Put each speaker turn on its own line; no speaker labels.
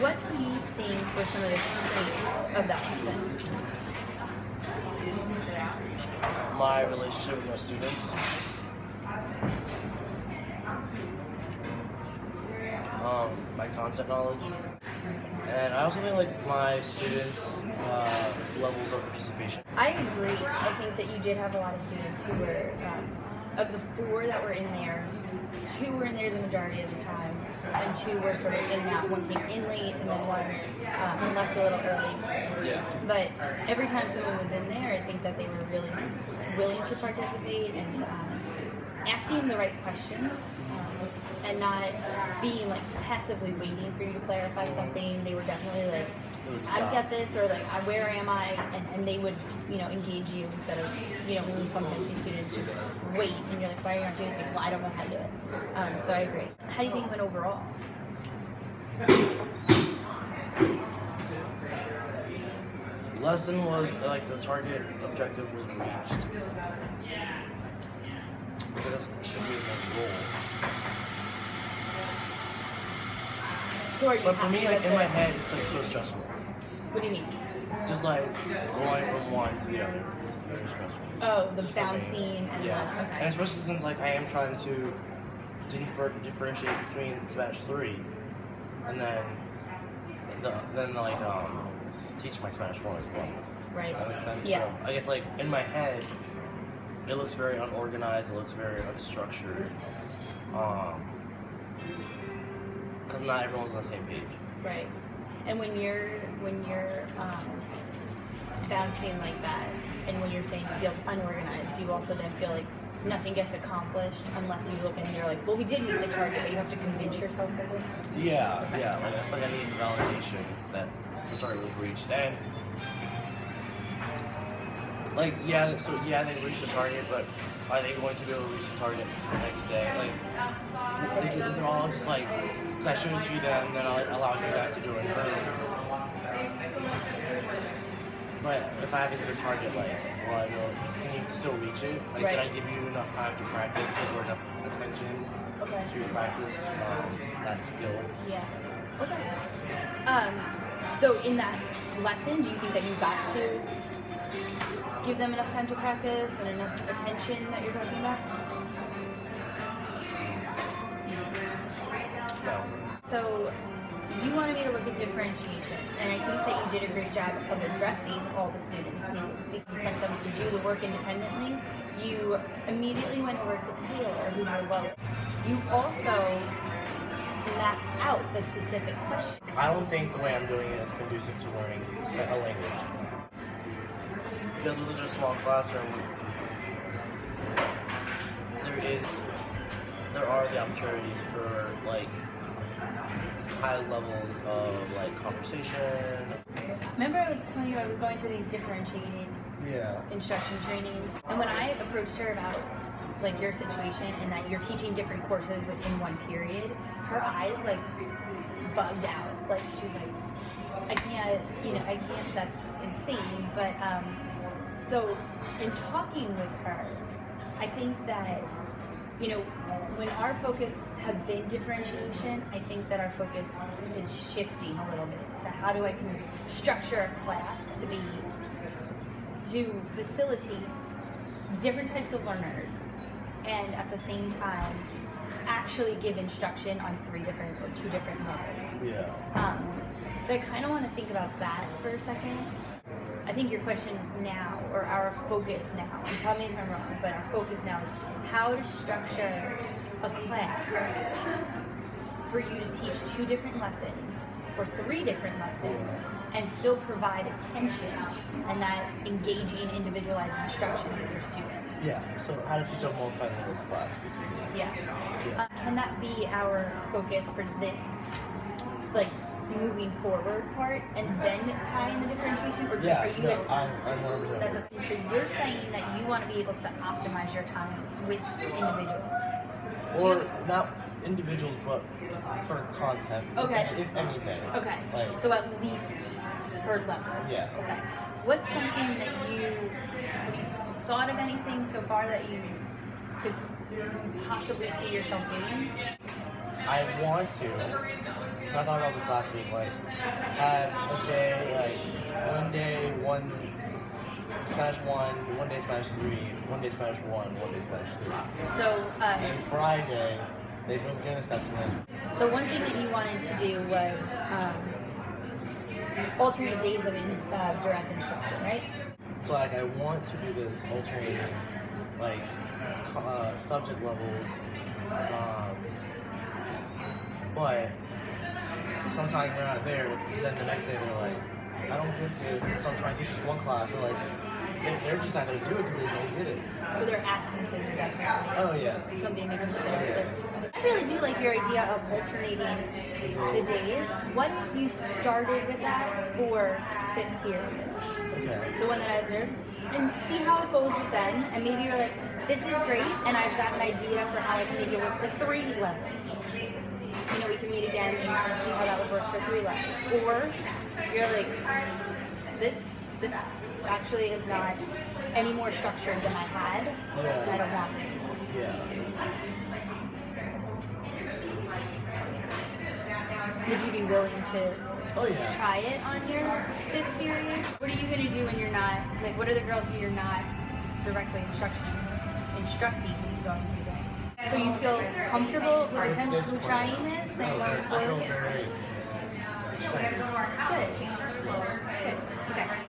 What do you think were some of the traits of that lesson?
My relationship with my students. My content knowledge. And I also think like my students' levels of participation.
I agree. I think that you did have a lot of students who were, of the 4 that were in there, 2 were in there the majority of the time, and 2 were sort of in and out. One came in late, and then one left a little early.
Yeah.
But every time someone was in there, I think that they were really willing to participate and asking the right questions, and not being like passively waiting for you to clarify something. They were definitely like, I've got this, or like, where am I? And they would, engage you instead of, when sometimes these students just wait and you're like, why are you not doing it? Well, I don't know how to do it. So I agree. How do you think it went overall?
Lesson was like the target objective was reached. Because it should be a goal.
So are you
But for
happy
me, like
with
in
it?
my head, it's like so stressful.
What do you mean?
Just like going from one to the other is very stressful.
Oh, the bouncing and
Yeah,
the, okay.
and especially since like I am trying to differentiate between Spanish 3 and then teach my Spanish 1 as well.
Right.
That makes sense.
Yeah.
So I guess like in my head, it looks very unorganized. It looks very unstructured. Because not everyone's on the same page.
Right. And when you're bouncing like that, and when you're saying it feels unorganized, do you also then feel like nothing gets accomplished unless you look and you're like, well, we did meet the target, but you have to convince yourself of it?
Yeah, yeah. Like it's like I need validation that the target was reached, and like they reached the target, but are they going to be able to reach the target the next day? Like is it all just like, because I showed it to you then I allowed you guys to do it but if I have to hit a target, like, well, can you still reach it? Like,
Right.
Can I give you enough time to practice it or enough attention to practice that skill?
Yeah. Okay. So in that lesson, do you think that you got to give them enough time to practice and enough attention that you're talking about?
No.
So you wanted me to look at differentiation, and I think that you did a great job of addressing all the students' needs. Because you sent them to do the work independently, you immediately went over to Taylor, who's your lower. You also mapped out the specific question.
I don't think the way I'm doing it is conducive to learning a language. Because it was such a small classroom, there are the opportunities for like high levels of like conversation.
Remember I was telling you I was going to these differentiated instruction trainings, and when I approached her about like your situation and that you're teaching different courses within one period, her eyes like bugged out. Like she was like, I can't, that's insane. But so in talking with her, I think that, when our focus has been differentiation, I think that our focus is shifting a little bit to how do I structure a class to facilitate different types of learners, and at the same time actually give instruction on 2 different levels.
Yeah.
So I kind of want to think about that for a second. I think your question now, or our focus now, and tell me if I'm wrong, but our focus now is how to structure a class for you to teach 2 different lessons or 3 different lessons and still provide attention and that engaging, individualized instruction with your students.
Yeah, so how to teach a multilingual class, basically.
Yeah. Can that be our focus for this, like, moving forward part, and then tie in the differentiation? Or
Yeah,
are you
I'm 100%.
That's okay. So you're saying that you want to be able to optimize your time with individuals.
Or not individuals, but for content.
Okay.
If anything.
Okay.
Like,
So at least per level.
Yeah.
Okay. What's something that have you thought of anything so far that you could possibly see yourself doing?
I want to. I thought about this last week. Like, have a day, like one day, one Spanish 1, one day Spanish 3, one day Spanish 1, one day Spanish 3.
So,
and Friday, they both get an assessment.
So one thing that you wanted to do was alternate days of direct instruction, right?
So like I want to do this alternating like subject levels, but sometimes they're not there. Then the next day they're like, I don't get this. So I'm trying to teach this one class. They're like, they're just not going to do it because they don't get it.
So their absences are definitely something to consider. I really do like your idea of alternating the days. What if you started with that for 5th period?
Okay.
The one that I observed? And see how it goes with them. And maybe you're like, this is great, and I've got an idea for how I can make it work for 3 levels. You know, we can meet again and see how that would work for 3 levels. Or you're like, this actually is not any more structured than I had. And I don't want it.
Yeah.
Would you be willing to try it on your 5th period? What are you going to do when you're not, like, what are the girls who you're not directly instructing going through that? So you feel comfortable with potentially trying this? And
I feel very excited.
Good. Okay.